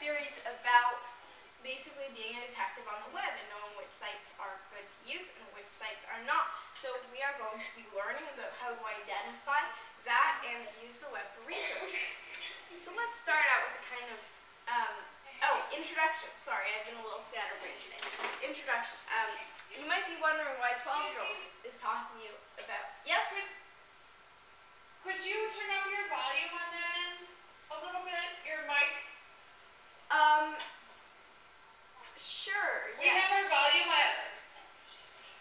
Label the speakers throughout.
Speaker 1: series about basically being a detective on the web and knowing which sites are good to use and which sites are not. So we are going to be learning about how to identify that and use the web for research. So let's start out with a kind of, introduction. Sorry, I've been a little scatterbrained today. Introduction. You might be wondering why 12-year-old is talking to you about, yes?
Speaker 2: Could you turn up your volume on that end a little bit? Your mic?
Speaker 1: Sure,
Speaker 2: yes. We have our volume at,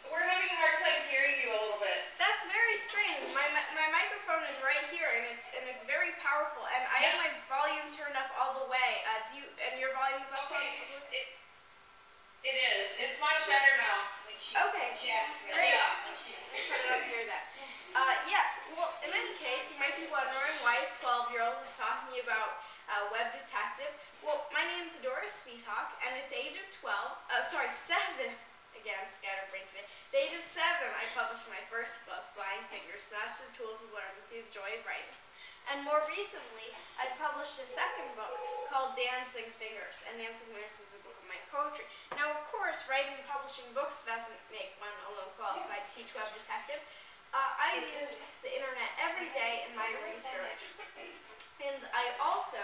Speaker 2: we're having a hard time hearing you a little bit.
Speaker 1: That's very strange. My microphone is right here and it's very powerful, and I have my volume turned up all the way. And your volume is up?
Speaker 2: Okay, it is. It's much better now.
Speaker 1: Okay, great. Let's put it up here then. Yes, well, in any case, you might be wondering why a 12-year-old is talking to you about web detective. Well, my name is Adora, and at the age of 7, again, scatterbrained today. At the age of 7, I published my first book, Flying Fingers, Master the Tools of Learning Through the Joy of Writing. And more recently, I published a second book called Dancing Fingers, and Dancing Fingers is a book of my poetry. Now, of course, writing and publishing books doesn't make one alone qualified to teach web detective. I use the internet every day in my research, and I also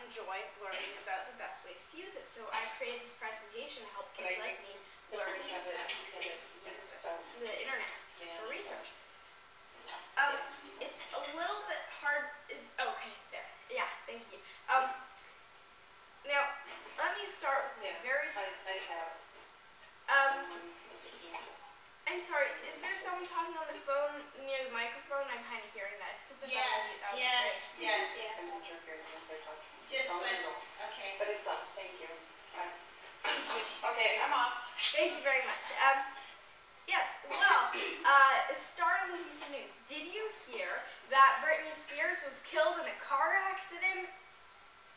Speaker 1: enjoy learning about the best ways to use it. So I created this presentation to help kids like me learn how to use the internet for research. It's a little bit hard. Okay, there. Yeah, thank you. Now, let me start with a very. I'm sorry. Is there someone talking on the phone near the microphone? I'm kind of hearing that. If you could put that on mute, that would be great.
Speaker 2: Yes. Just went. Okay. But it's up. Thank you.
Speaker 1: Thank you.
Speaker 2: Okay, I'm off.
Speaker 1: Thank you very much. Yes, well, startling piece of news. Did you hear that Britney Spears was killed in a car accident?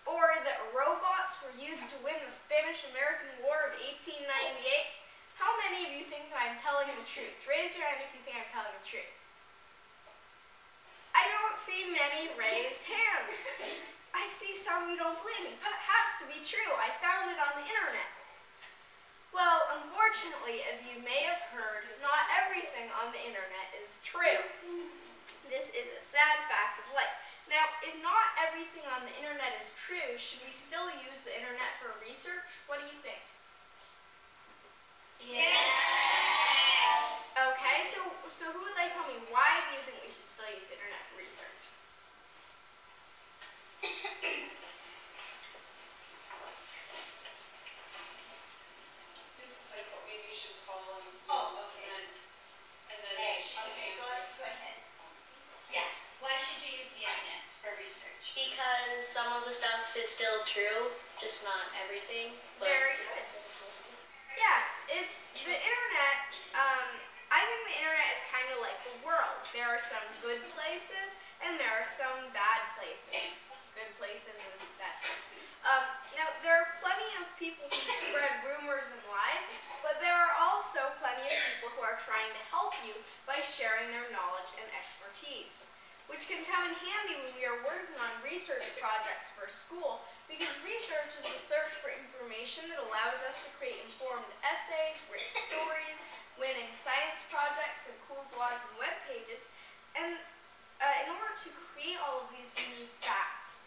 Speaker 1: Or that robots were used to win the Spanish-American War of 1898? How many of you think that I'm telling the truth? Raise your hand if you think I'm telling the truth. I don't see many raised hands. I see some who don't believe me, but it has to be true. I found it on the internet. Well, unfortunately, as you may have heard, not everything on the internet is true. This is a sad fact of life. Now, if not everything on the internet is true, should we still use the internet for research? What do you think?
Speaker 2: Yes.
Speaker 1: Okay, so who would like to tell me why do you think we should still use the internet for research?
Speaker 3: Because some of the stuff is still true, just not everything.
Speaker 1: Very good. Yeah, the internet, I think the internet is kind of like the world. There are some good places and there are some bad places. Good places and bad places. Now, there are plenty of people who spread rumors and lies, but there are also plenty of people who are trying to help you by sharing their knowledge and expertise, which can come in handy when we are working on research projects for school, because research is the search for information that allows us to create informed essays, rich stories, winning science projects, and cool blogs and web pages. And in order to create all of these, we need facts,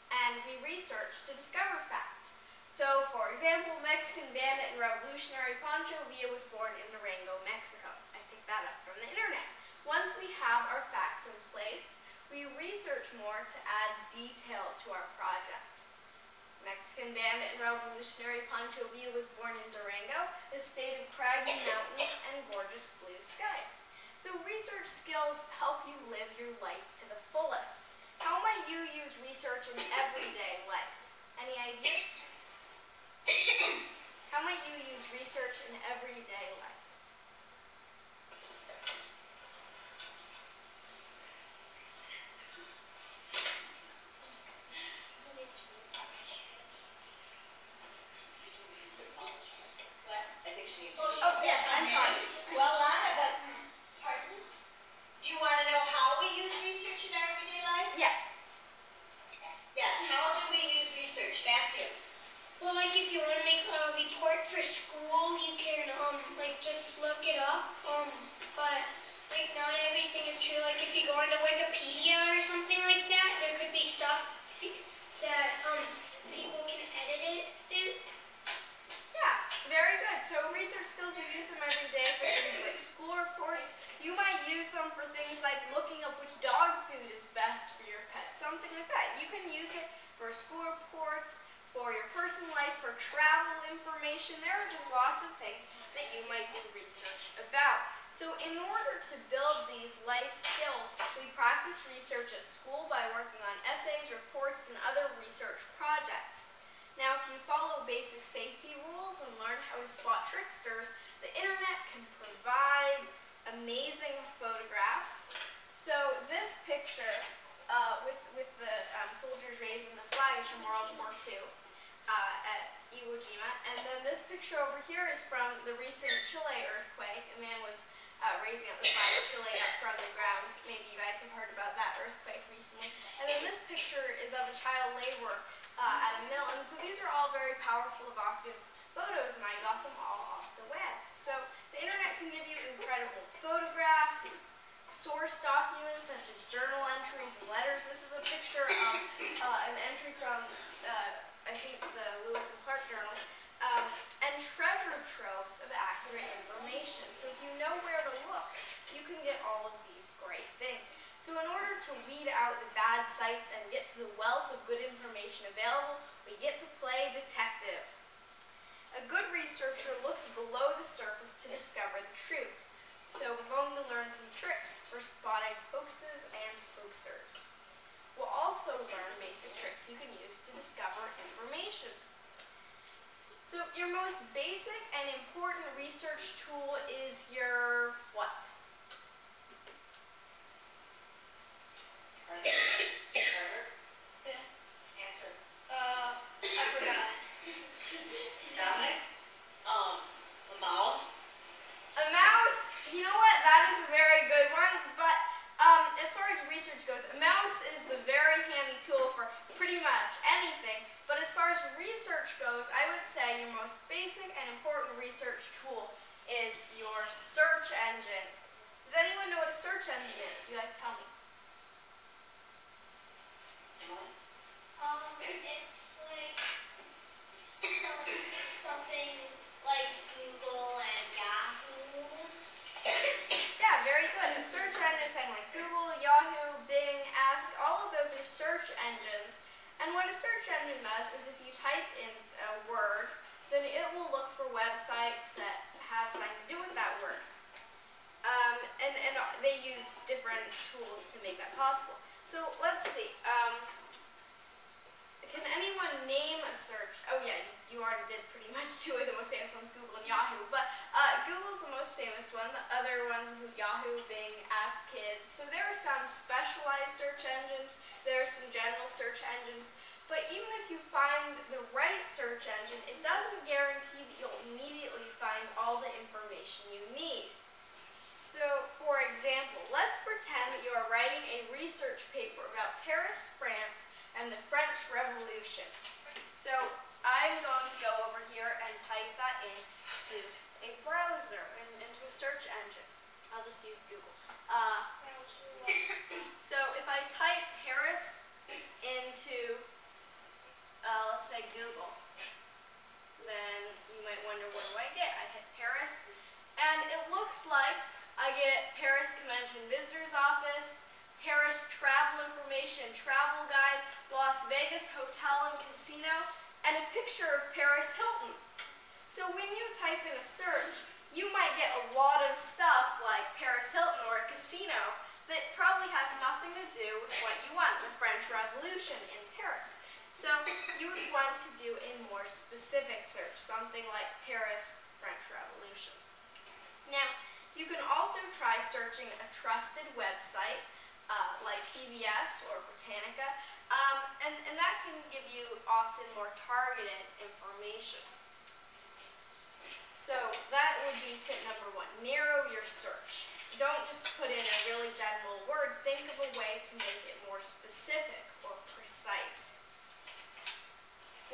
Speaker 1: and we research to discover facts. So, for example, Mexican bandit and revolutionary Pancho Villa was born in Durango, Mexico. I picked that up from the internet. Once we have our facts in place, we research more to add detail to our project. Mexican bandit and revolutionary Pancho Villa was born in Durango, a state of craggy mountains and gorgeous blue skies. So research skills help you live your life to the fullest. How might you use research in everyday life? Any ideas? How might you use research in everyday life? Oh, yes, I'm sorry.
Speaker 3: Well, a lot of us. Pardon? Do you want to know how we use research in our everyday life?
Speaker 1: Yes.
Speaker 3: Yes. How do we use research, Matthew?
Speaker 4: Well, like if you want to make a report for school, you can like just look it up. But like not everything is true. Like if you go onto Wikipedia or something like that, there could be stuff that people can edit it.
Speaker 1: Yeah, very good. So research skills, you use them every day for things like school reports. You might use them for things like looking up which dog food is best for your pet, something like that. You can use it for school reports, for your personal life, for travel information. There are just lots of things that you might do research about. So in order to build these life skills, we practice research at school by working on essays, reports, and other research projects. Now, if you follow basic safety rules and learn how to spot tricksters, the internet can provide amazing photographs. So this picture with the soldiers raising the flags from World War II at Iwo Jima, and then this picture over here is from the recent Chile earthquake. A man was raising up the flag of Chile up from the ground. Maybe you guys have heard about that earthquake recently. And then this picture is of a child laborer at a mill. And so these are all very powerful, evocative photos, and I got them all off the web. So the internet can give you incredible photographs, source documents such as journal entries and letters. This is a picture of an entry from, I think, the Lewis and Clark Journal, and treasure troves of accurate information. So if you know where to look, you can get all of these great things. So in order to weed out the bad sites and get to the wealth of good information available, we get to play detective. A good researcher looks below the surface to discover the truth. So we're going to learn some tricks for spotting hoaxes and hoaxers. We'll also learn basic tricks you can use to discover information. So your most basic and important research tool is your what?
Speaker 4: Yeah.
Speaker 2: Answer.
Speaker 4: I forgot.
Speaker 2: Dominic?
Speaker 3: A mouse.
Speaker 1: A mouse, you know what, that is a very good one, but as far as research goes, a mouse is the very handy tool for pretty much anything, but as far as research goes, I would say your most basic and important research tool is your search engine. Does anyone know what a search engine is? Would you like to tell me?
Speaker 4: It's like something like Google and Yahoo.
Speaker 1: Yeah, very good. A search engine is saying like Google, Yahoo, Bing, Ask, all of those are search engines. And what a search engine does is if you type in a word, then it will look for websites that have something to do with that word. And they use different tools to make that possible. So let's see. Can anyone name a search? Oh yeah, you already did pretty much two of the most famous ones, Google and Yahoo. But Google's the most famous one. The other ones include Yahoo, Bing, Ask Kids. So there are some specialized search engines. There are some general search engines. But even if you find the right search engine, it doesn't guarantee that you'll immediately find all the information you need. So, for example, let's pretend that you are writing a research paper about Paris, France, and the French Revolution. So, I'm going to go over here and type that into a browser, into a search engine. I'll just use Google. So, if I type Paris into, let's say Google, then you might wonder, what do I get? I hit Paris, and it looks like I get Paris Convention Visitors Office, Paris Travel Information Travel Guide, Las Vegas Hotel and Casino, and a picture of Paris Hilton. So when you type in a search, you might get a lot of stuff like Paris Hilton or a casino that probably has nothing to do with what you want, the French Revolution in Paris. So you would want to do a more specific search, something like Paris French Revolution. Now, you can also try searching a trusted website like PBS or Britannica, and that can give you often more targeted information. So that would be tip number one, narrow your search. Don't just put in a really general word, think of a way to make it more specific or precise.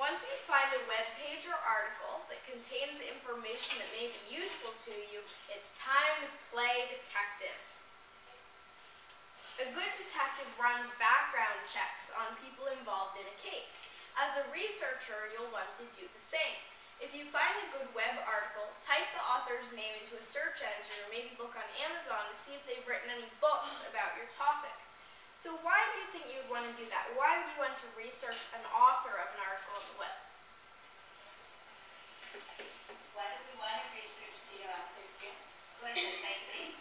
Speaker 1: Once you find a web page or article that contains information that may be useful to you, it's time to play detective. A good detective runs background checks on people involved in a case. As a researcher, you'll want to do the same. If you find a good web article, type the author's name into a search engine or maybe look on Amazon to see if they've written any books about your topic. So why do you think you would want to do that? Why would you want to research an author of an article on the web?
Speaker 2: Why do we want to research the author? Go ahead, Amy.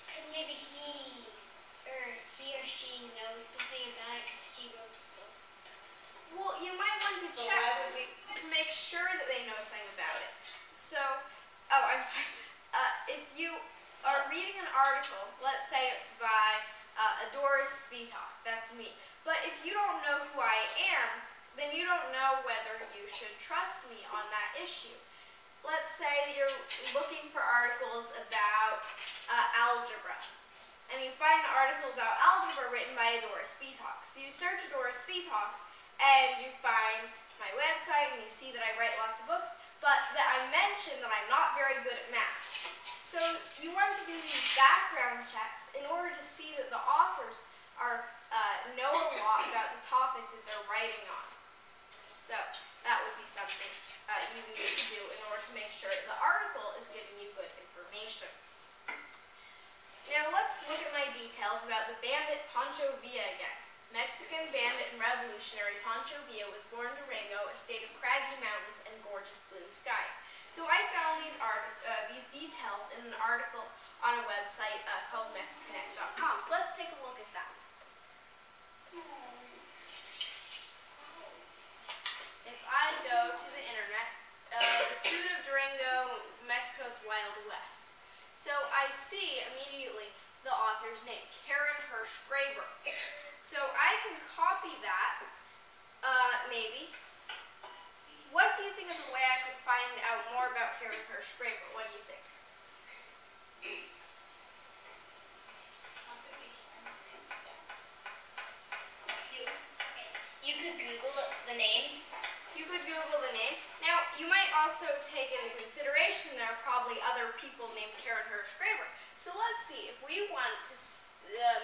Speaker 4: Because maybe he or she knows something about it because she wrote the book.
Speaker 1: Well, you might want to
Speaker 2: So
Speaker 1: check
Speaker 2: why would we?
Speaker 1: to make sure that they know something about it. So, oh, I'm sorry. If you are reading an article, let's say it's by Adora, that's me. But if you don't know who I am, then you don't know whether you should trust me on that issue. Let's say you're looking for articles about algebra, and you find an article about algebra written by Adora. So you search Adora, and you find my website, and you see that I write lots of books, but that I mention that I'm not very good at math. So you want to do these background checks in order to see that the authors know a lot about the topic that they're writing on. So that would be something you need to do in order to make sure the article is giving you good information. Now let's look at my details about the bandit Pancho Villa again. Mexican bandit and revolutionary Pancho Villa was born in Durango, a state of craggy mountains and gorgeous blue skies. So I found these details in an article on a website called MexConnect.com. So let's take a look at that. If I go to the internet, the food of Durango, Mexico's Wild West. So I see immediately the author's name, Karen Hirsch Graber. So I can copy that, maybe. What do you think is a way I could find out more about Karen Hirsch Graber? What do you think?
Speaker 4: You could Google the name.
Speaker 1: You could Google the name. Now, you might also take into consideration there are probably other people named Karen Hirsch Graber. So let's see, if we want to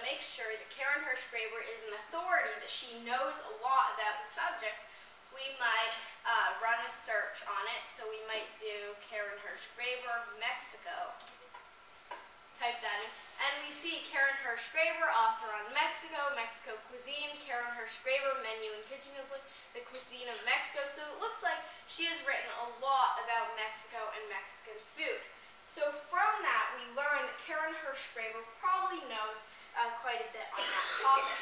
Speaker 1: make sure that Karen Hirsch Graber is an authority, that she knows a lot about the subject, we might run a search on it. So we might do Karen Hirsch Graber, Mexico. Type that in. And we see Karen Hirsch Graber, author on Mexico, Mexico cuisine, Karen Hirsch Graber, menu and kitchen is the cuisine of Mexico. So it looks like she has written a lot about Mexico and Mexican food. So from that, we learn that Karen Hirsch Graber probably knows quite a bit on that topic.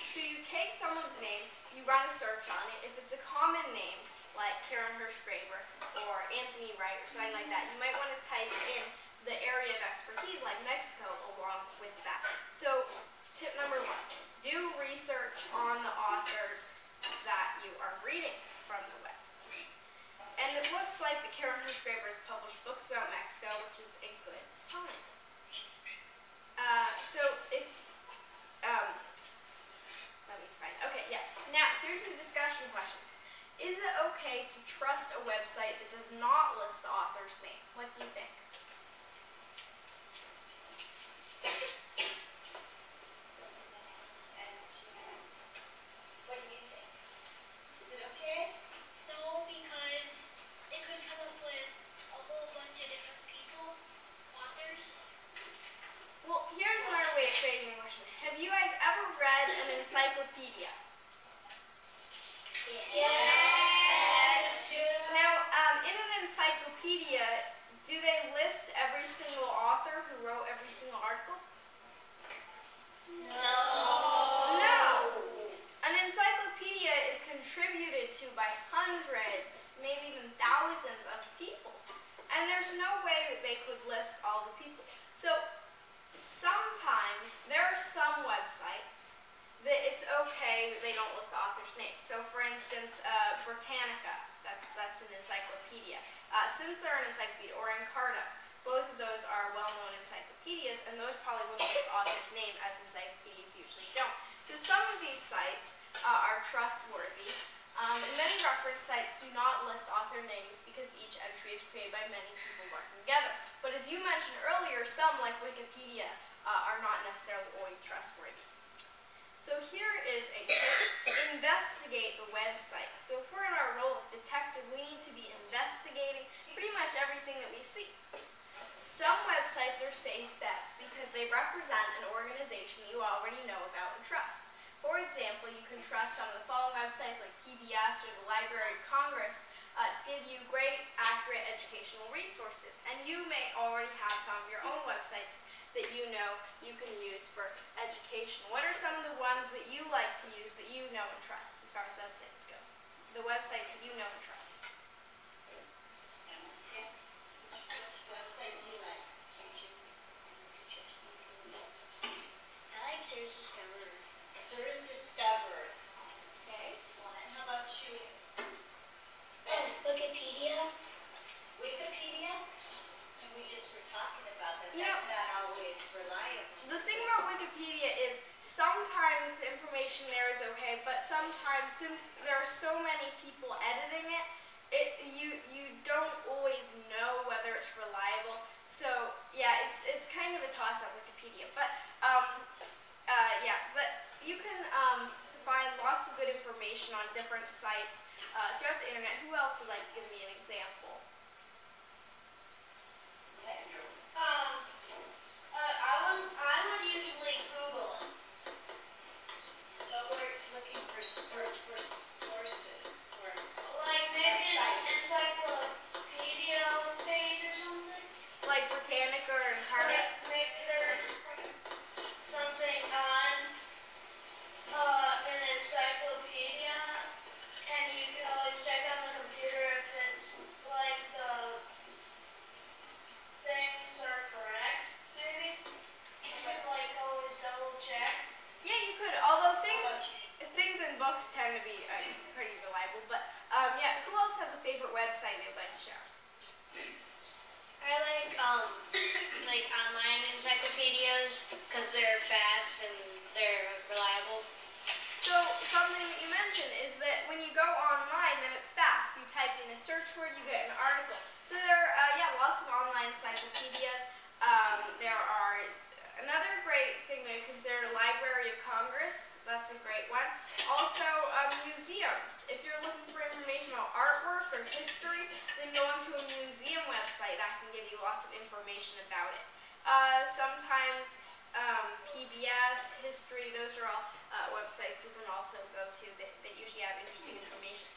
Speaker 1: So you take someone's name, you run a search on it. If it's a common name, like Karen Hirsch Graber or Anthony Wright or something like that, you might want to type in the area of expertise like Mexico along with that. So tip number 1, do research on the authors that you are reading from the web. And it looks like the Karen Hirsch Graber has published books about Mexico, which is a good sign. So if, let me find, okay, yes. Now, here's a discussion question. Is it okay to trust a website that does not list the author's name? What do you think?
Speaker 2: What do you think? Is it okay?
Speaker 4: No, because it could come up with a whole bunch of different people, authors.
Speaker 1: Well, here's another way of phrasing the question. Have you guys ever read an encyclopedia?
Speaker 4: Yes.
Speaker 1: Now, in an encyclopedia, do they list every single author who wrote every single article?
Speaker 4: No.
Speaker 1: No. An encyclopedia is contributed to by hundreds, maybe even thousands of people. And there's no way that they could list all the people. So sometimes there are some websites that it's okay that they don't list the author's name. So for instance, Britannica, that's an encyclopedia. Since they're an encyclopedia, or Encarta, Both of those are well-known encyclopedias, and those probably wouldn't list the author's name, as encyclopedias usually don't. So some of these sites are trustworthy, and many reference sites do not list author names because each entry is created by many people working together. But as you mentioned earlier, some, like Wikipedia, are not necessarily always trustworthy. So here is a tip: investigate the website. So if we're in our role of detective, we need to be investigating pretty much everything that we see. Some websites are safe bets because they represent an organization you already know about and trust. For example, you can trust some of the following websites like PBS or the Library of Congress to give you great, accurate educational resources. And you may already have some of your own websites that you know you can use for education. What are some of the ones that you like to use that you know and trust as far as websites go? The websites that you know and trust.
Speaker 3: Which website do you like? I like Sears Discover. Sears Discover. Okay, excellent. How about you?
Speaker 4: Wikipedia.
Speaker 3: Wikipedia? And we just were talking about that.
Speaker 1: You know,
Speaker 3: That's not always reliable.
Speaker 1: the thing about Wikipedia is sometimes the information there is okay, but sometimes, since there are so many people editing it, you don't always know whether it's reliable. So yeah, it's kind of a toss-up, Wikipedia. But but you can find lots of good information on different sites throughout the internet. Who else would like to give me an example?
Speaker 3: I would usually Google it. But we're looking for sources or
Speaker 4: Like maybe an
Speaker 3: websites.
Speaker 4: encyclopedia page or something.
Speaker 1: Like Britannica or Incarnate?
Speaker 4: Maybe there's something on an encyclopedia, and you can always check on the computer if it's like the things are correct. Maybe you could like always double check.
Speaker 1: Yeah, you could. Although things in books tend to be pretty reliable. But yeah, who else has a favorite website they'd like to share?
Speaker 4: I like online encyclopedias because they're fast and they're reliable.
Speaker 1: So something that you mentioned is that when you go online, then it's fast. You type in a search word, you get an article. So there are lots of online encyclopedias. There are another great thing to consider, the Library of Congress. That's a great one. Also museums. If you're looking for information about artwork or history, then going to a museum website that can give you lots of information about it. Sometimes PBS, history, those are all websites you can also go to that usually have interesting information.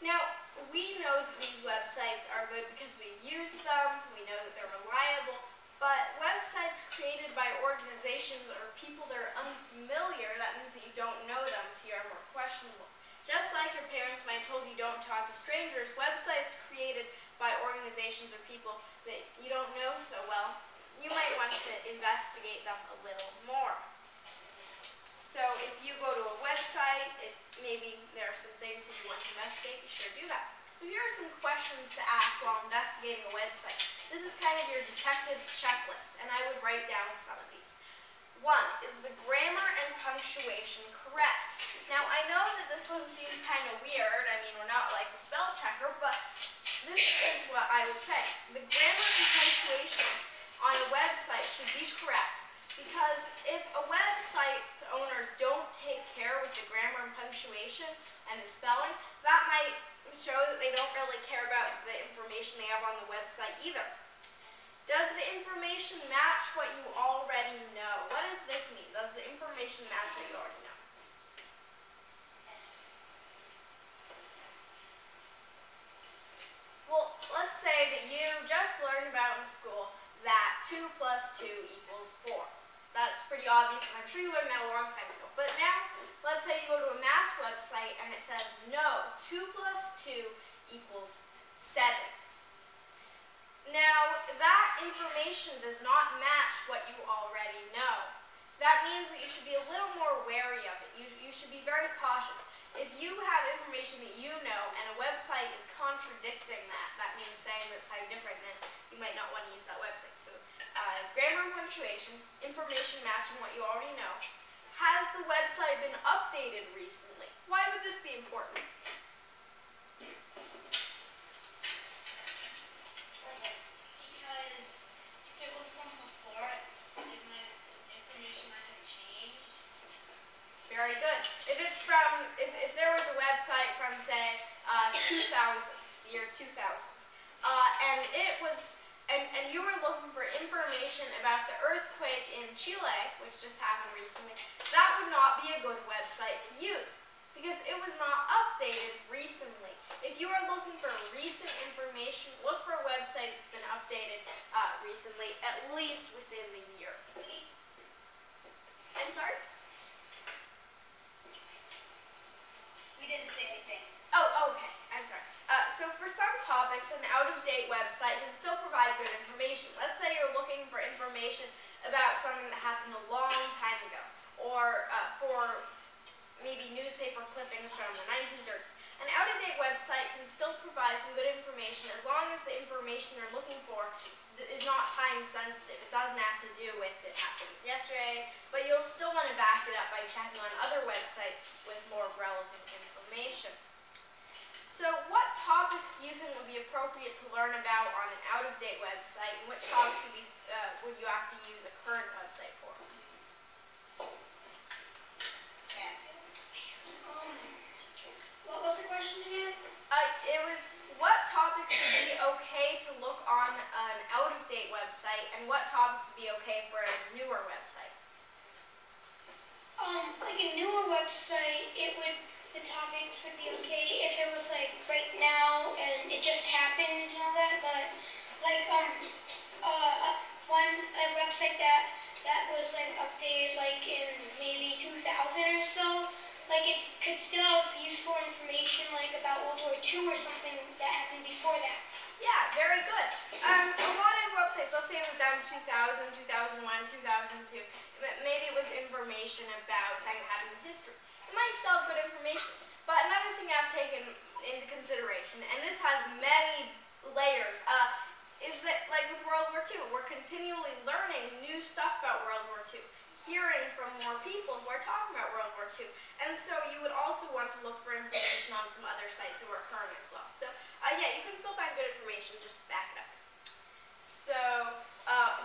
Speaker 1: Now, we know that these websites are good because we've used them, we know that they're reliable, but websites created by organizations or people that are unfamiliar, that means that you don't know them, to you are more questionable. Just like your parents might have told you don't talk to strangers, websites created by organizations or people that you don't know so well, you might want to investigate them a little more. So if you go to a website, maybe there are some things that you want to investigate, be sure to do that. So here are some questions to ask while investigating a website. This is kind of your detective's checklist, and I would write down some of these. 1, is the grammar and punctuation correct? Now, I know that this one seems kind of weird. I mean, we're not like the spell checker, but this is what I would say. The grammar and punctuation on a website should be correct, because if a website's owners don't take care with the grammar and punctuation and the spelling, that might show that they don't really care about the information they have on the website either. Does the information match what you already know? What does this mean? Does the information match what you already know? Well, let's say that you just learned about in school that 2 plus 2 equals 4. That's pretty obvious, and I'm sure you learned that a long time ago. But now, let's say you go to a math website and it says, no, 2 plus 2 equals 7. Now, that information does not match what you already know. That means that you should be a little more wary of it. You should be very cautious. If you have information that you know and a website is contradicting that, that means saying that it's something different, then you might not want to use that website. So grammar and punctuation, information matching what you already know. Has the website been updated recently? Why would this be important?
Speaker 2: Because if it was from before, information might have changed.
Speaker 1: Very good. If it's from, if there was a website from say 2000, the year 2000, and it was, and you were looking for information about the earthquake in Chile, which just happened recently, that would not be a good website to use because it was not updated recently. If you are looking for recent information, look for a website that's been updated recently, at least within the year. I'm sorry?
Speaker 3: We didn't say anything.
Speaker 1: Oh, okay. I'm sorry. So for some topics, an out-of-date website can still provide good information. Let's say you're looking for information about something that happened a long time ago, or for maybe newspaper clippings from the 1930s. An out-of-date website can still provide some good information as long as the information you're looking for is not time sensitive. It doesn't have to do with it happened yesterday, but you'll still want to back it up by checking on other websites with more relevant information. So what topics do you think would be appropriate to learn about on an out-of-date website, and which topics would you have to use a current website for?
Speaker 4: What was the question again?
Speaker 1: It was, what topics would be okay to look on an out-of-date website, and what topics would be okay for a newer website?
Speaker 4: Like a newer website, the topics would be okay if it was like right now and it just happened and all that, but like a website that was like updated like in maybe 2000 or so, like it could still have useful information like about World War II or something that happened before that.
Speaker 1: Yeah, very good. A lot of websites, let's say it was down 2000, 2001, 2002, maybe it was information about something that happened in history. It might still have good information. But another thing I've taken into consideration, and this has many layers, is that like with World War II, we're continually learning new stuff about World War II, hearing from more people who are talking about World War II. And so you would also want to look for information on some other sites that were current as well. So yeah, you can still find good information, just back it up. So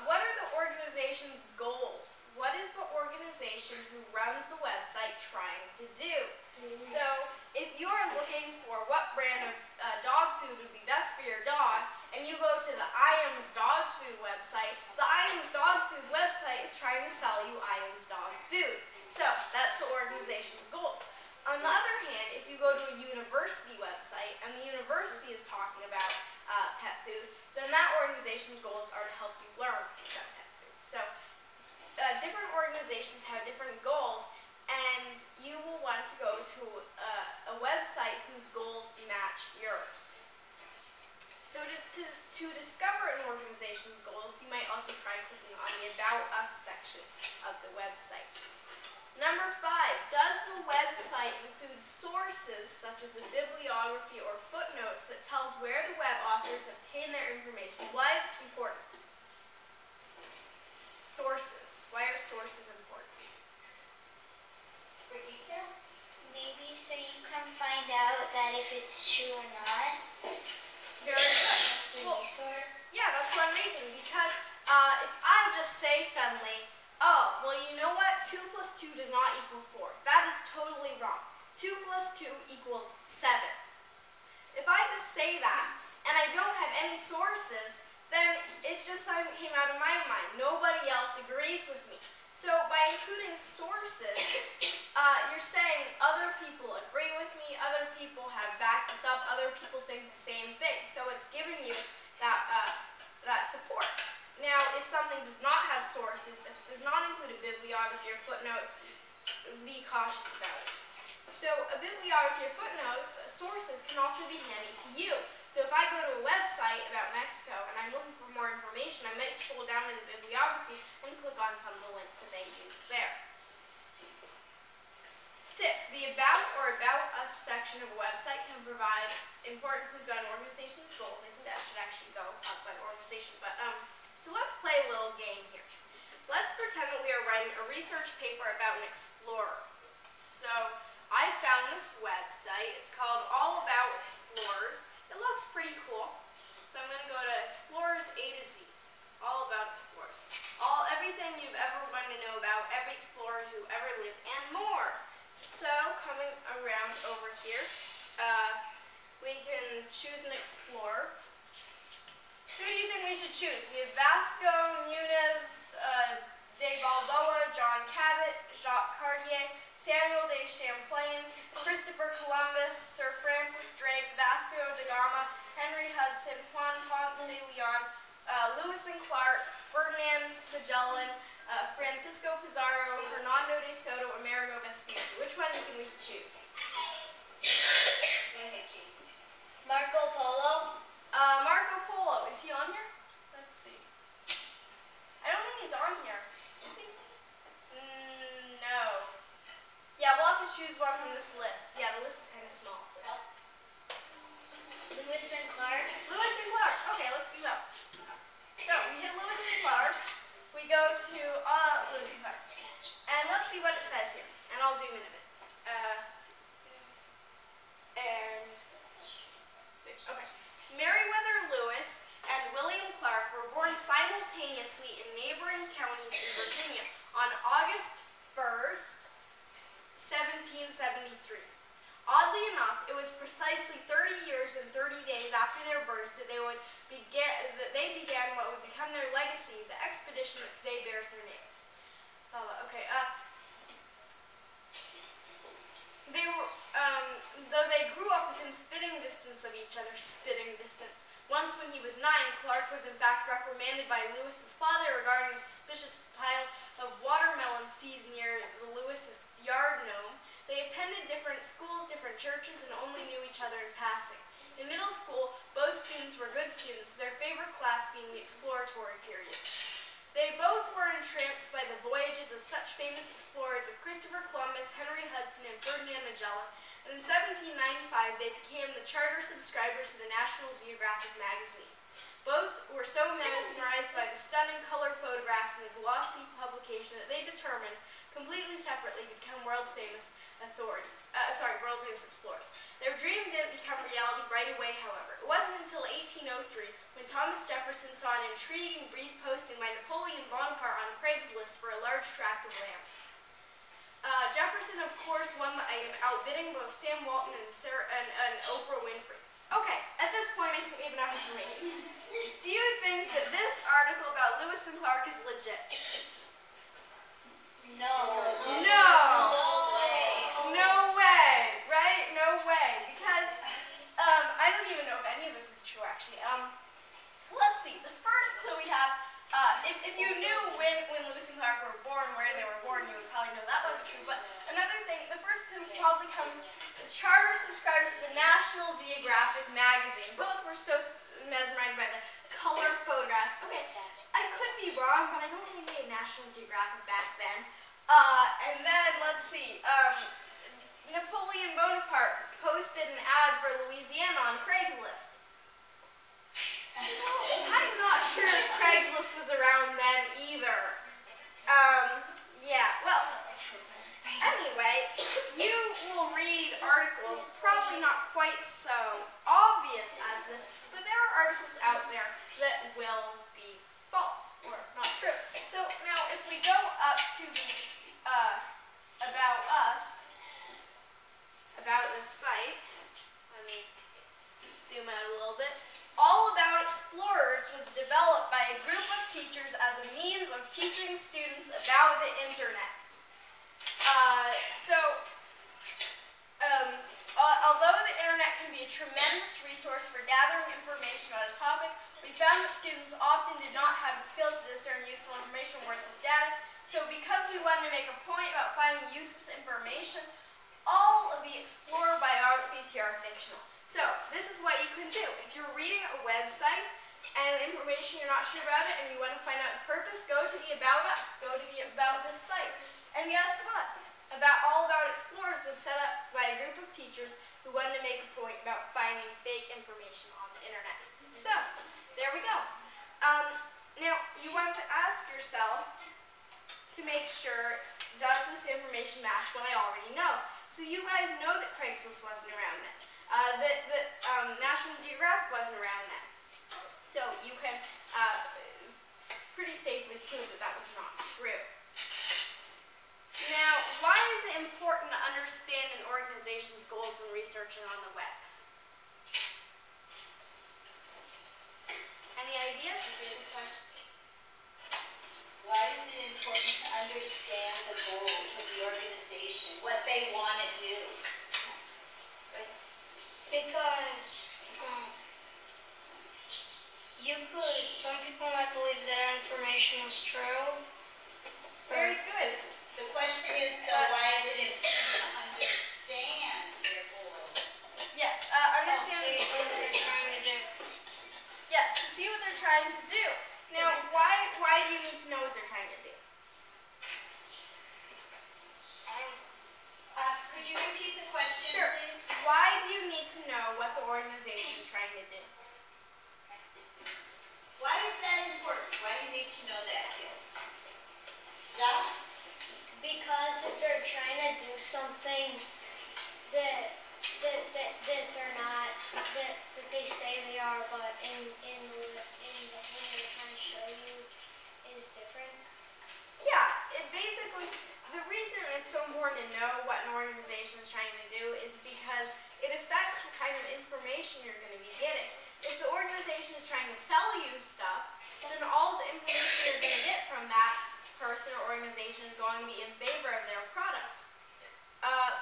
Speaker 1: what are the organization's goals? What is the organization who runs the website trying to do? So if you're looking for what brand of dog food would be best for your dog, and you go to the IAMS dog food website, the IAMS dog food website is trying to sell you IAMS dog food. So that's the organization's goals. On the other hand, if you go to a university website, and the university is talking about pet food, then that organization's goals are to help you learn about pet food. So different organizations have different goals, and you will want to go to a website whose goals match yours. So to discover an organization's goals, you might also try clicking on the About Us section of the website. Number 5, does the website include sources such as a bibliography or footnotes that tells where the web authors obtain their information? Why is this important? Sources. Why are sources important?
Speaker 3: For detail?
Speaker 4: Maybe so you can find out that if it's true or not.
Speaker 1: Very good. Well, yeah, that's one reason. Because if I just say suddenly, oh, well, you know what? 2 plus 2 does not equal 4. That is totally wrong. 2 plus 2 equals 7. If I just say that, and I don't have any sources, then it's just something that came out of my mind. Nobody else agrees with me. So by including sources, you're saying other people agree with me, other people have backed this up, other people think the same thing. So it's giving you that support. Now, if something does not have sources, if it does not include a bibliography or footnotes, be cautious about it. So a bibliography or footnotes, sources, can also be handy to you. So if I go to a website about Mexico and I'm looking for more information, I might scroll down to the bibliography and click on some of the links that they use there. Tip. The About or About Us section of a website can provide important clues about an organization's goals. I think that should actually go up by organization. But so let's play a little game here. Let's pretend that we are writing a research paper about an explorer. So I found this website. It's called All About Explorers. It looks pretty cool. So I'm going to go to Explorers A to Z. All about explorers. Everything you've ever wanted to know about every explorer who ever lived and more. So coming around over here, we can choose an explorer. Who do you think we should choose? We have Vasco, Nunez, de Balboa, John Cabot, Jacques Cartier, Samuel de Champlain, Christopher Columbus, Sir Francis Drake, Vasco da Gama, Henry Hudson, Juan Ponce de Leon, Lewis and Clark, Ferdinand Magellan, Francisco Pizarro, Hernando de Soto, Amerigo Vespucci. Which one do you think we should choose?
Speaker 3: Marco Polo.
Speaker 1: Marco Polo. Is he on here? Let's see. I don't think he's on here. Is he? No. Yeah, we'll have to choose one from this list. Yeah, the list is kind of small.
Speaker 3: Lewis and Clark.
Speaker 1: Lewis and Clark. Okay, let's do that. So, we hit Lewis and Clark. We go to Lewis and Clark. And let's see what it says here. And I'll zoom in a bit. Let's see. And, okay. Meriwether Lewis and William Clark were born simultaneously in neighboring counties in Virginia on August 1st, 1773. Oddly enough, it was precisely 30 years and 30 days after their birth that they began what would become their legacy, the expedition that today bears their name. Okay. They were, though they grew up within spitting distance of each other, Once when he was 9, Clark was in fact reprimanded by Lewis's father regarding a suspicious pile of watermelon seeds near the Lewis's yard gnome. They attended different schools, different churches, and only knew each other in passing. In middle school, both students were good students, their favorite class being the exploratory period. They both were entranced by the voyages of such famous explorers as Christopher Columbus, Henry Hudson, and Ferdinand Magellan, and in 1795 they became the charter subscribers to the National Geographic magazine. Both were so mesmerized by the stunning color photographs in the glossy publication that they determined, completely separately, to become world-famous explorers. Their dream didn't become reality right away, however. It wasn't until 1803 when Thomas Jefferson saw an intriguing brief posting by Napoleon Bonaparte on Craigslist for a large tract of land. Jefferson, of course, won the item, outbidding both Sam Walton and Oprah Winfrey. Okay, at this point I think we have enough information. Do you think that this article about Lewis and Clark is legit?
Speaker 3: No.
Speaker 1: No!
Speaker 3: No way.
Speaker 1: No way, right? No way. Because, I don't even know if any of this is true, actually. So let's see. The first clue we have, if you knew when Lewis and Clark were born, where they were born, you would probably know that wasn't true. But another thing, the first clue probably comes, the charter subscribers to the National Geographic magazine. Both were so mesmerized by the color photographs. Okay, I could be wrong, but I don't think they had National Geographic back then. And then, let's see, Napoleon Bonaparte posted an ad for Louisiana on Craigslist. I'm not sure if Craigslist was around then either. Yeah, well, anyway, you will read articles, probably not quite so obvious as this, but there are articles out there that will be false or not true. So now if we go up to the About Us, about this site, let me zoom out a little bit. All About Explorers was developed by a group of teachers as a means of teaching students about the internet. Although the internet can be a tremendous resource for gathering information about a topic, we found that students often did not have the skills to discern useful information from worthless data. So because we wanted to make a point about finding useless information, all of the Explorer biographies here are fictional. So this is what you can do. If you're reading a website and information you're not sure about it and you want to find out the purpose, go to the About Us. Go to the About This site. And guess what? All About Explorers was set up teachers who wanted to make a point about finding fake information on the internet. So, there we go. Now, you want to ask yourself to make sure, does this information match what I already know? So you guys know that Craigslist wasn't around then. That National Geographic wasn't around then. So you can pretty safely prove that that was not true. Now, why is it important to understand an organization's goals when researching on the web? Any ideas?
Speaker 3: Good question. Why is it important to understand the goals of the organization, what they want to do?
Speaker 4: Because some people might believe that our information was true.
Speaker 1: Very good.
Speaker 3: The question is, though, why is it important to understand their goals?
Speaker 1: Yes, understand
Speaker 4: what they're trying to do.
Speaker 1: Yes, to see what they're trying to do. Now, why do you need to know what they're trying to do?
Speaker 3: Could you repeat the question,
Speaker 1: Sure.
Speaker 3: please?
Speaker 1: Why do you need to know what the organization is trying to do?
Speaker 3: Why is that important? Why do you need to know that, kids? Yeah?
Speaker 4: Because if they're trying to do something that they're not, that they say they are, but in the thing they're trying to show you is different.
Speaker 1: Yeah, basically, the reason it's so important to know what an organization is trying to do is because it affects what kind of information you're going to be getting. If the organization is trying to sell you stuff, then all the information you're going to get from that person or organization is going to be in favor of their product.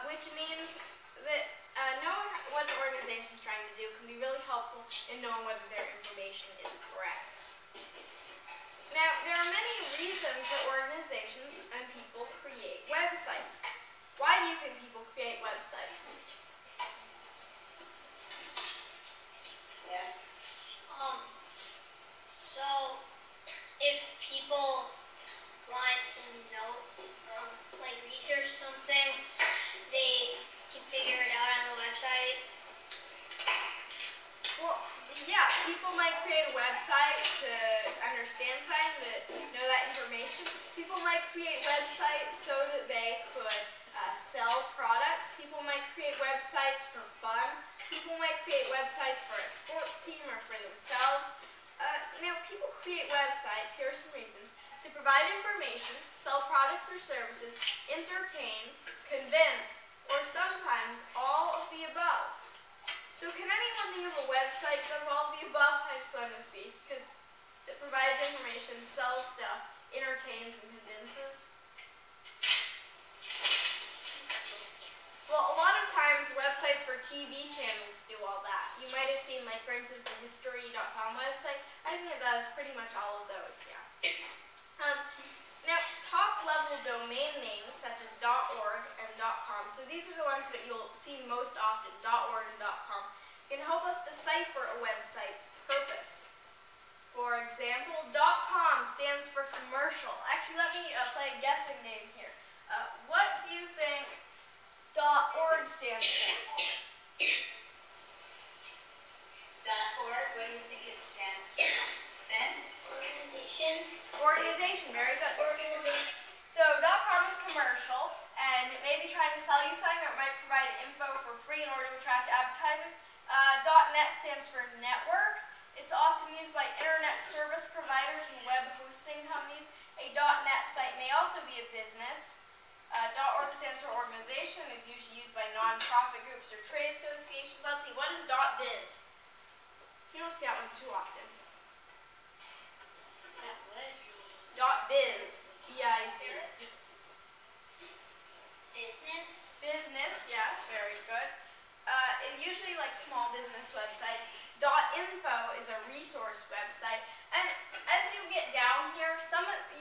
Speaker 1: Which means that knowing what an organization is trying to do can be really helpful in knowing whether their information is correct. Now, there are many reasons that organizations and people create websites. Why do you think people create websites?
Speaker 3: Yeah.
Speaker 4: So if people want to know, like research something, they can figure it out on the website.
Speaker 1: Well, yeah, people might create a website to understand something, to know that information. People might create websites so that they could sell products. People might create websites for fun. People might create websites for a sports team or for themselves. Now, people create websites, here are some reasons, to provide information, sell products or services, entertain, convince, or sometimes all of the above. So can anyone think of a website that does all of the above? I just wanted to see, because it provides information, sells stuff, entertains, and convinces. Well, a lot of times websites for TV channels do all that. You might have seen, like, for instance, the history.com website. I think it does pretty much all of those, yeah. Now, top-level domain names such as .org and .com, so these are the ones that you'll see most often, .org and .com, can help us decipher a website's purpose. For example, .com stands for commercial. Actually, let me play a guessing game here. What do you think .org stands for?
Speaker 3: .org, what do you think it stands for? Ben?
Speaker 4: Organization.
Speaker 1: Organization, very good.
Speaker 4: Organization.
Speaker 1: So .com is commercial, and it may be trying to sell you something, or it might provide info for free in order to attract advertisers. .net stands for network. It's often used by internet service providers and web hosting companies. A .net site may also be a business. .org stands for organization. It's usually used by non-profit groups or trade associations. Let's see, what is .biz? You don't see that one too often. .biz. B-I-Z.
Speaker 4: Business.
Speaker 1: Business, yeah, very good. Usually like small business websites. .info is a resource website. And as you get down here,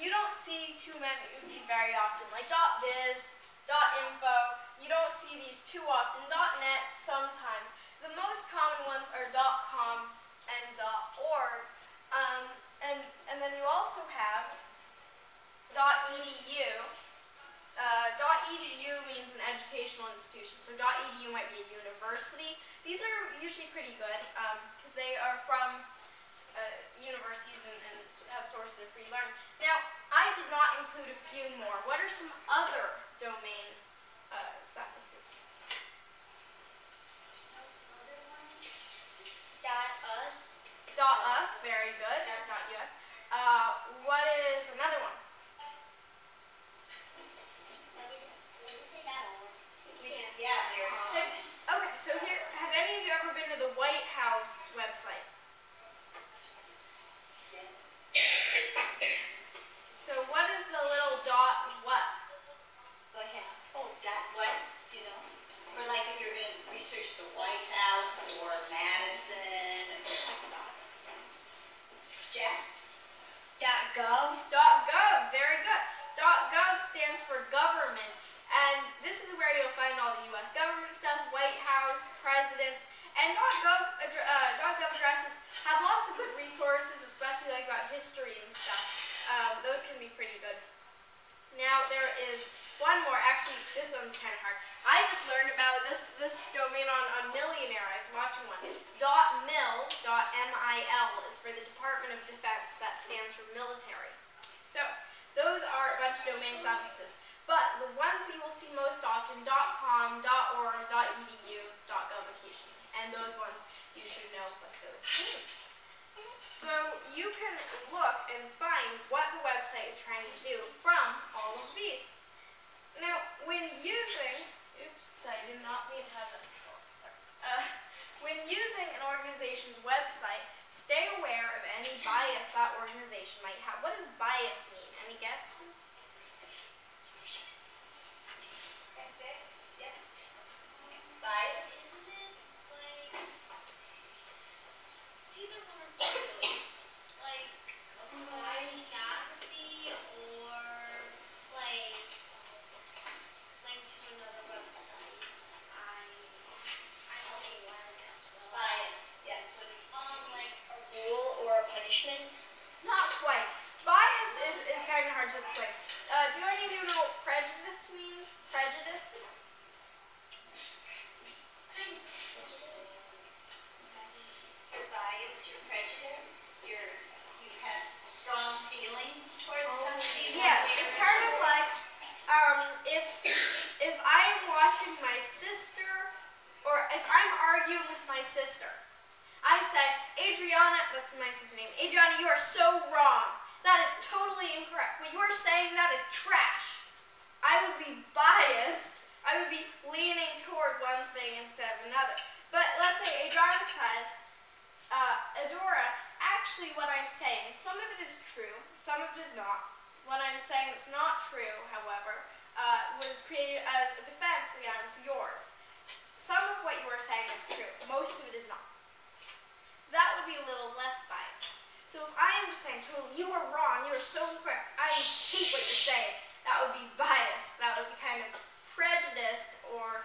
Speaker 1: you don't see too many of these very often. Like .biz, .info, you don't see these too often. .net, sometimes. The most common ones are .com and .org. And then you also have .edu .edu means an educational institution, so .edu might be a university. These are usually pretty good because they are from universities and have sources of free learning. Now, I did not include a few more. What are some other domain suffixes?
Speaker 4: .us.
Speaker 1: .us, very good. .us. What is another one?
Speaker 3: Yeah, there.
Speaker 1: Okay, so here, have any of you ever been to the White House website? So what is the little dot what?
Speaker 3: Go ahead. Oh, what? Do you know? Or like if you're going to research the White House or Madison. Jack?
Speaker 4: .gov.
Speaker 1: .gov, very good. .gov stands for government, and this is where you'll find all the U.S. government stuff, White House, presidents, and .gov addresses have lots of good resources, especially like about history and stuff. Those can be pretty good. Now there is one more. Actually, this one's kind of hard. I just learned about this domain on Millionaire. I was watching one. .mil is for the Department of Defense. That stands for military. So those are a bunch of domain suffixes. But the ones that you will see most often, .com, .org, .edu, .gov occasionally. And those ones, you should know what those mean. So you can look and find what the website is trying to do from all of these. Now, when using, oops, I did not mean to have that installed, sorry. When using an organization's website, stay aware of any bias that organization might have. What does bias mean? Any guesses?
Speaker 3: Yeah. Bias, isn't it? Like, it's either one or two. It's like biography or like link to another website. I'm saying wild as well. Bias, yes. What do you
Speaker 4: Like a rule or a punishment.
Speaker 1: Not quite. Bias is kind of hard to explain. Do any of you know what prejudice means? Prejudice?
Speaker 3: Your bias, your prejudice, you have strong feelings towards somebody?
Speaker 1: Yes, it's kind of like if I am watching my sister, or if I'm arguing with my sister, I say, Adriana, that's my sister's name, Adriana, you are so wrong. That is totally incorrect. What you are saying, that is trash. I would be biased. I would be leaning toward one thing instead of another. But let's say Adriana says, Adora, actually what I'm saying, some of it is true, some of it is not. What I'm saying that's not true, however, was created as a defense against yours. Some of what you are saying is true, most of it is not. That would be a little less biased. So if I am just saying totally, you are wrong, you are so incorrect, I hate what you're saying, that would be biased. That would be kind of prejudiced or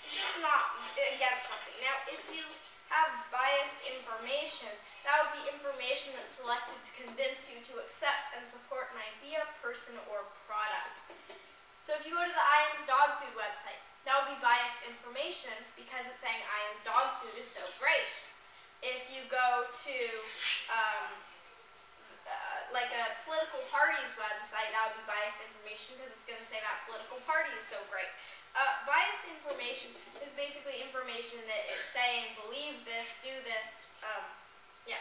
Speaker 1: just not against something. Now, if you have biased information, that would be information that's selected to convince you to accept and support an idea, person, or product. So if you go to the IAMS dog food website, that would be biased information because it's saying IAMS dog food is so great. If you go to like a political party's website, that would be biased information because it's going to say that political party is so great. Biased information is basically information that is saying, believe this, do this, yeah.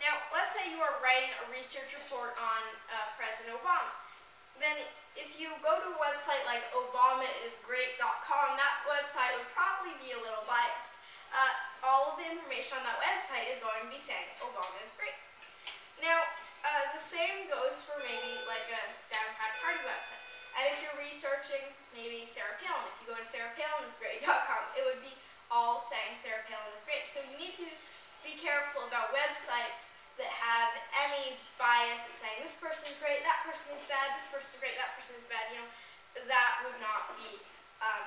Speaker 1: Now, let's say you are writing a research report on President Obama. Then if you go to a website like obamaisgreat.com, that website would probably be a little biased. All of the information on that website is going to be saying Obama is great. Now, the same goes for maybe like a Democratic Party website. And if you're researching maybe Sarah Palin, if you go to sarahpalinisgreat.com, it would be all saying Sarah Palin is great. So you need to be careful about websites that have any bias and saying this person is great, that person is bad, this person is great, that person is bad. You know, that would not be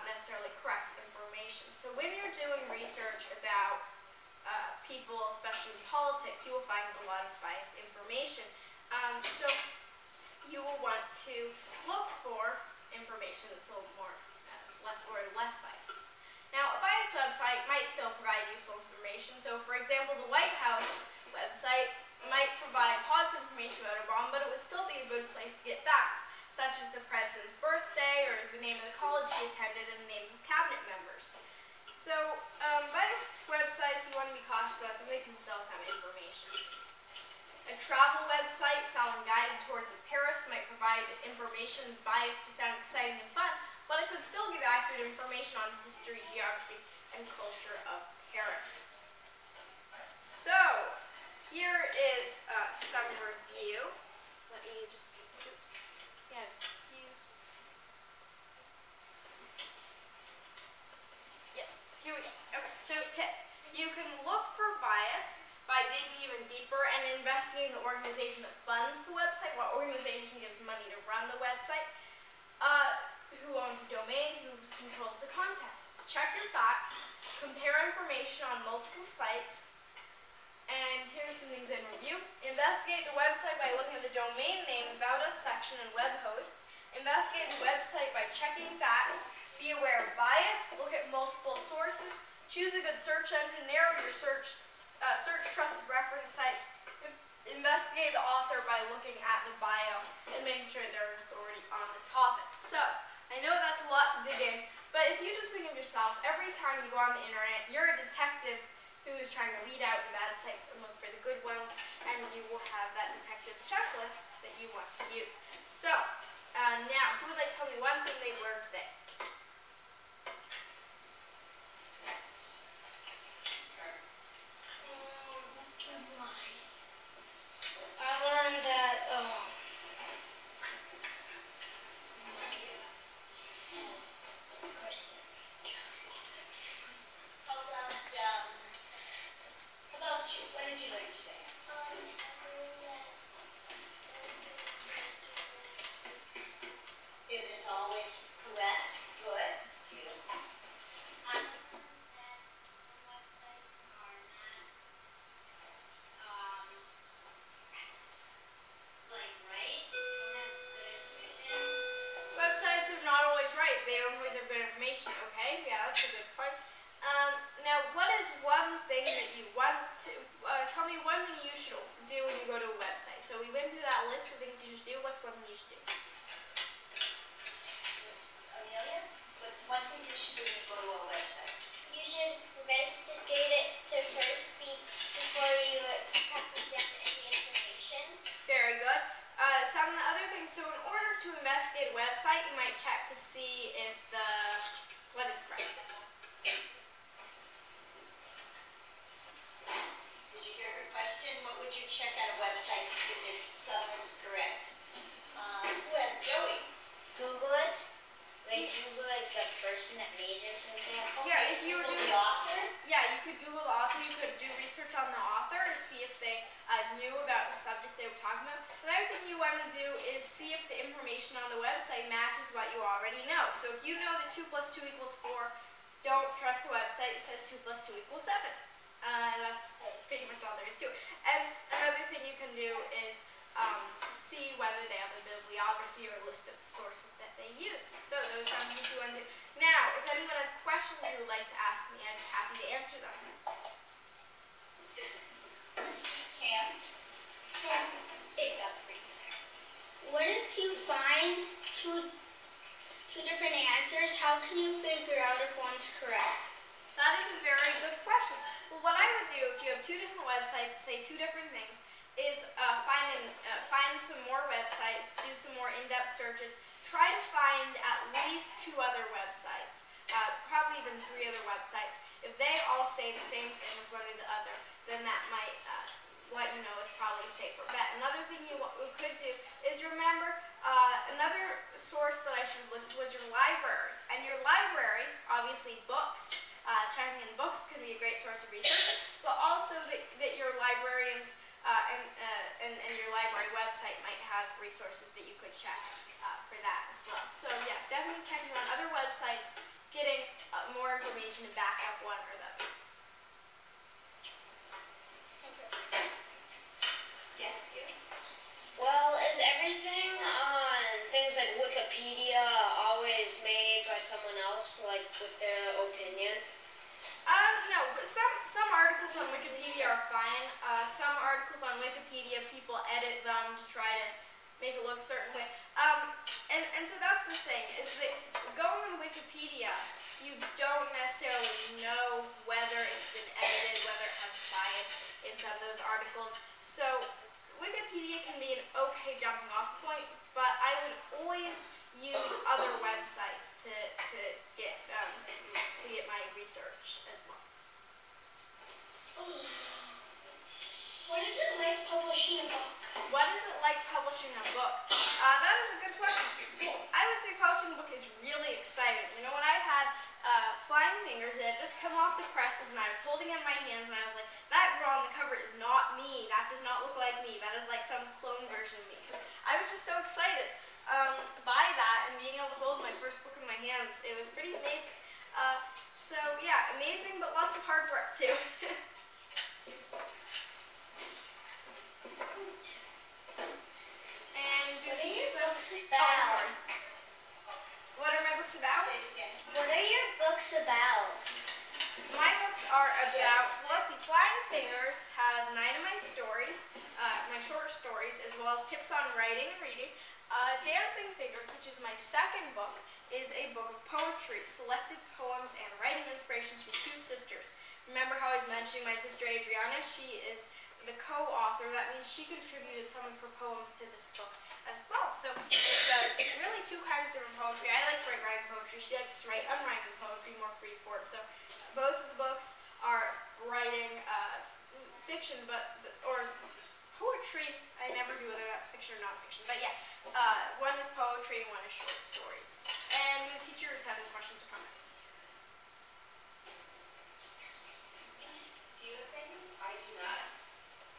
Speaker 1: necessarily correct information. So when you're doing research about people, especially in politics, you will find a lot of biased information. So you will want to look for information that's a little more less biased. Now, a biased website might still provide useful information. So, for example, the White House website might provide positive information about Obama, but it would still be a good place to get facts, such as the president's birthday, or the name of the college he attended, and the names of cabinet members. So, biased websites, you want to be cautious about them. They can still have information. A travel website selling guided tours of Paris might provide information biased to sound exciting and fun, but it could still give accurate information on history, geography, and culture of Paris. So, here is some review. Let me just, oops, yeah, use. Yes, here we go. Okay, so tip. You can look for bias by digging even deeper and investigating the organization that funds the website, what organization gives money to run the website, who owns the domain, who controls the content. Check your facts, compare information on multiple sites, and here's some things in review. Investigate the website by looking at the domain name, About Us section, and web host. Investigate the website by checking facts. Be aware of bias. Look at multiple sources. Choose a good search engine. Narrow your search. Search trusted reference sites. Investigate the author by looking at the bio and making sure they're an authority on the topic. So, I know that's a lot to dig in, but if you just think of yourself, every time you go on the internet, you're a detective who is trying to weed out the bad sites and look for the good ones, and you will have that detective's checklist that you want to use. So, now, who would like to tell me one thing they learned today?
Speaker 4: I learned that
Speaker 3: How about you? What did you learn today? Isn't always correct. Good. You.
Speaker 4: I learned that some websites are not like right. Don't have good information.
Speaker 1: Websites are not always right. They don't always have good information. Okay, yeah, that's a good point. Now, what is one thing that you want to, tell me one thing you should do when you go to a website. So we went through that list of things you should do. What's one thing you should do?
Speaker 3: Amelia, what's one thing you should do when you go to a website?
Speaker 4: You should investigate it before you put down any information.
Speaker 1: Very good. Some of the other things, so in order to investigate a website, you might check to see if what is correct.
Speaker 3: Did you hear her question? What would you check on a website to see if something's correct? Who has Joey?
Speaker 4: Google it. Like Google like the person that made it, for example.
Speaker 1: Yeah, if you were
Speaker 3: Google
Speaker 1: doing,
Speaker 3: the author?
Speaker 1: yeah, you could Google the author. You could do research on the author or see if they knew about the subject they were talking about. Another thing you want to do is see if the information on the website matches what you already know. So if you know that 2 + 2 = 4, don't trust a website that says 2 + 2 = 7. That's pretty much all there is to it. And another thing you can do is see whether they have a bibliography or a list of the sources that they used. So those are things you want to do. Now, if anyone has questions you would like to ask me, I'd be happy to answer them.
Speaker 3: Cam?
Speaker 4: What if you find two different answers? How can you figure out if one's correct?
Speaker 1: That is a very good question. Well, what I would do if you have 2 different websites that say 2 different things is find some more websites, do some more in-depth searches, try to find at least 2 other websites, probably even 3 other websites. If they all say the same thing as one or the other, then that might let you know it's probably a safer bet. Another thing you could do is remember another source that I should have listed was your library. And your library, obviously books, checking in books can be a great source of research, but also that your librarians and your library website might have resources that you could check for that as well. So yeah, definitely checking on other websites, getting more information to back up one or the other.
Speaker 3: Yes, you.
Speaker 4: Well, is everything on things like Wikipedia, like with their opinion?
Speaker 1: No, but some articles on Wikipedia are fine. Some articles on Wikipedia, people edit them to try to make it look a certain way. And so that's the thing, is that going on Wikipedia, you don't necessarily know whether it's been edited, whether it has bias in some of those articles. So Wikipedia can be an okay jumping off point, but I would always use other websites to get my research as well.
Speaker 4: What is it like publishing a book?
Speaker 1: What is it like publishing a book? That is a good question. Well, I would say publishing a book is really exciting. You know, when I had Flying Fingers, it had just come off the presses and I was holding it in my hands and I was like, that girl on the cover is not me. That does not look like me. That is like some clone version of me. I was just so excited by that and being able to hold my first book in my hands. It was pretty amazing. So yeah, amazing, but lots of hard work too. And do teachers have... Oh, I'm sorry. What are my books about?
Speaker 4: What are your books about?
Speaker 1: My books are about, well, let's see, Flying Fingers has 9 of my stories, my short stories, as well as tips on writing and reading. Dancing Fingers, which is my second book, is a book of poetry, selected poems, and writing inspirations from 2 sisters. Remember how I was mentioning my sister Adriana? She is the co-author. That means she contributed some of her poems to this book as well. So it's really 2 kinds of poetry. I like to write rhyme poetry. She likes to write unrhyming poetry, more free form. So both of the books are writing fiction, or poetry. I never do whether that's fiction or non-fiction. But yeah, one is poetry and one is short stories. And do the teachers have any questions or comments?
Speaker 3: Do you have any?
Speaker 2: I do not.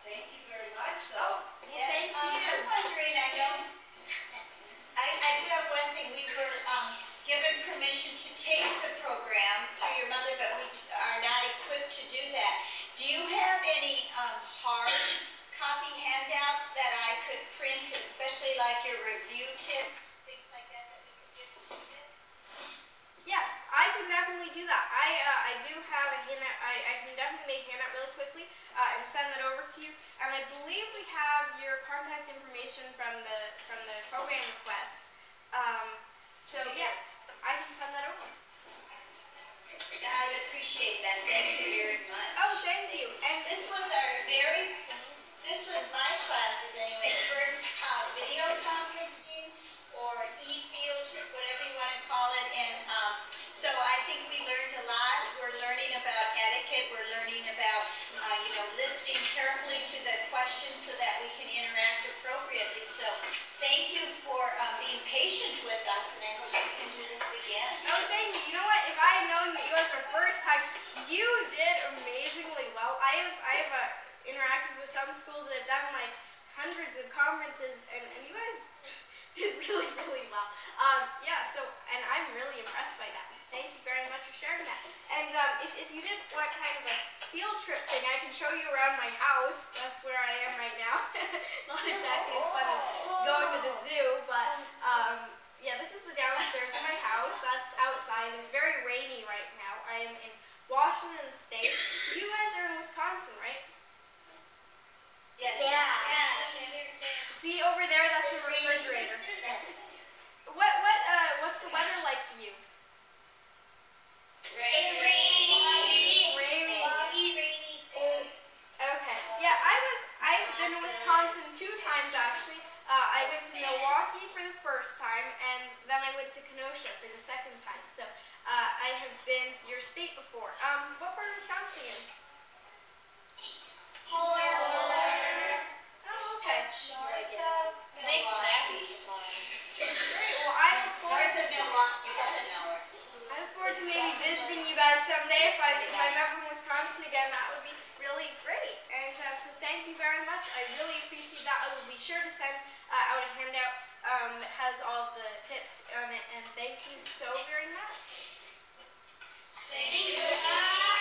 Speaker 2: Thank you very much,
Speaker 1: Oh,
Speaker 2: though.
Speaker 1: well, thank you.
Speaker 3: I'm wondering, I do have one thing. We were given permission to take the program through your mother, but we are not equipped to do that. Do you have any hard copy handouts that I could print, especially like your review tips, things like that we could give to kids?
Speaker 1: Yes, I can definitely do that. I do have a handout. I can definitely make a handout really quickly and send that over to you. And I believe we have your contact information from the program request. So yeah, I can send that over.
Speaker 3: I would appreciate that. Thank you very much.
Speaker 1: Oh, thank you. And
Speaker 3: This was my classes anyway, first video conferencing or e-field, whatever you want to call it. And so I think we learned a lot. We're learning about etiquette. We're learning about, listening carefully to the questions so that we can interact appropriately. So thank you for being patient with us, and I hope we can do this again.
Speaker 1: oh, thank you. You know what? If I had known that you guys were first time, you did amazingly well. I have interacted with some schools that have done like hundreds of conferences, and you guys did really, really well. Yeah, and I'm really impressed by that. Thank you very much for sharing that. And if you did want kind of a field trip thing, I can show you around my house. That's where I am right now. Not exactly as fun as going to the zoo, but yeah, this is the downstairs of my house. That's outside. It's very rainy right now. I am in Washington State. You guys are in Wisconsin, right?
Speaker 3: Yes.
Speaker 1: See over there, that's a refrigerator. What's the weather like for you? Rainy. Okay. Yeah, I've been to Wisconsin 2 times actually. I went to Milwaukee for the first time, and then I went to Kenosha for the second time. So I have been to your state before. What part of Wisconsin are you in? Oh, okay.
Speaker 3: Great. Well,
Speaker 1: I look forward to
Speaker 3: Milwaukee, about an hour.
Speaker 1: I look forward to maybe visiting you guys someday. If I'm ever in Wisconsin again, that would be really great. And so thank you very much. I really appreciate that. I will be sure to send out a handout that has all of the tips on it. And thank you so very much.
Speaker 3: Thank you.